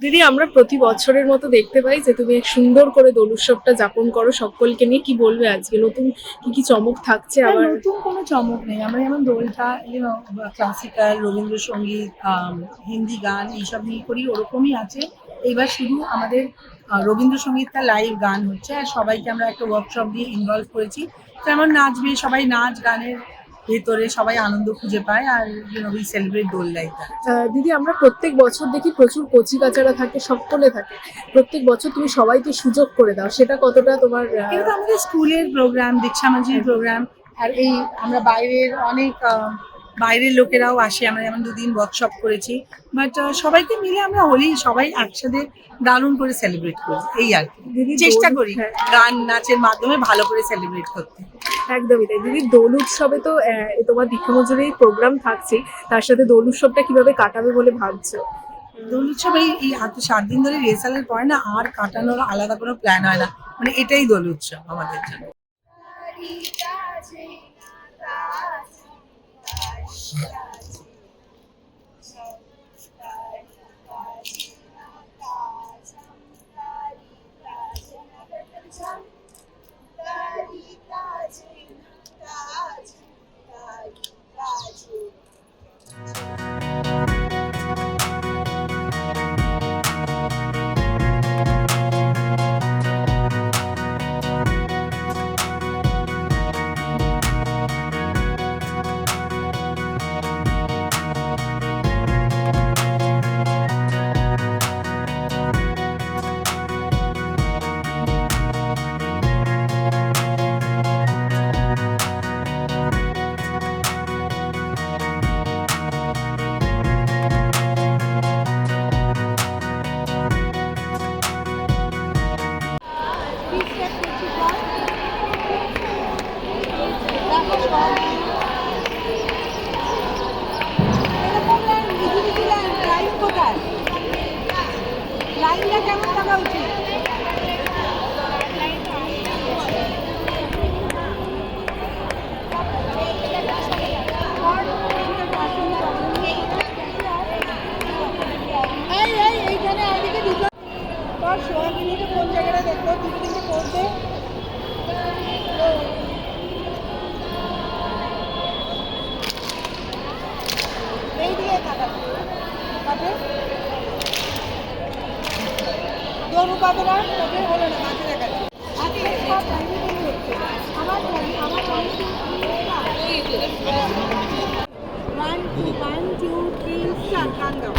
দিদি, আমরা প্রতি বছরের মতো দেখতে পাই যে তুমি এক সুন্দর করে দোল উৎসবটা যাপন করো সকলকে নিয়ে। কি বলবে আজকে নতুন কি কি চমক থাকছে না, আবার? নতুন কোনো চমক নেই। আমরা যেমন দোলটা ক্লাসিক্যাল, রবীন্দ্রসঙ্গীত, হিন্দি গান এইসব নিয়ে করি, ওরকমই আছে। এইবার শুধু আমাদের রবীন্দ্রসঙ্গীতটা লাইভ গান হচ্ছে, আর সবাইকে আমরা একটা ওয়ার্কশপ দিয়ে ইনভলভ করেছি। যেমন নাচবে সবাই, নাচ গানের ভেতরে সবাই আনন্দ খুঁজে পায়। আর we celebrate Dol like that. দিদি, আমরা প্রত্যেক বছর দেখি প্রচুর কচি কাচারা থাকে, সকলে থাকে। প্রত্যেক বছর তুমি সবাইকে সুযোগ করে দাও, সেটা কতটা তোমার এটা তো আমাদের স্কুলের প্রোগ্রাম, দীক্ষামাঝির প্রোগ্রাম। আর এই আমরা বাইরের অনেক বাইরের লোকেরাও আসে। আমরা যেমন 2 দিন ওয়ার্কশপ করেছি। বাট সবাইকে মিলে আমরা হোলি সবাই একসাথে দারুণ করে সেলিব্রেট করি, এই আর কি। দিদি চেষ্টা দোল, করি হ্যাঁ, গান নাচের মাধ্যমে ভালো করে সেলিব্রেট করতে। একদমই তাই। দিদি, দোল উৎসবে তো তোমার দীক্ষামঞ্জুরি প্রোগ্রাম থাকছে, তার সাথে দোল উৎসবটা কিভাবে কাটাবে বলে ভাবছো? দোল উৎসব এই 7 দিন ধরে রিহার্সালের পরে না আর কাটানোর আলাদা কোনো প্ল্যান হয় না। মানে এটাই দোল উৎসব আমাদের জন্য। লাইনটা কেমন থাকা উচিত? এইখানে এদিকে দুটো তোর সোয়াবিনিটা কোন জায়গাটা দেখবো? দুটো তিনটে করবে এই দিকে কাটাবে কাটে দোল উপাদান তবে হলো না, মাঝে দেখাচ্ছে আমার আমার 1 2 3 4 গান দাও।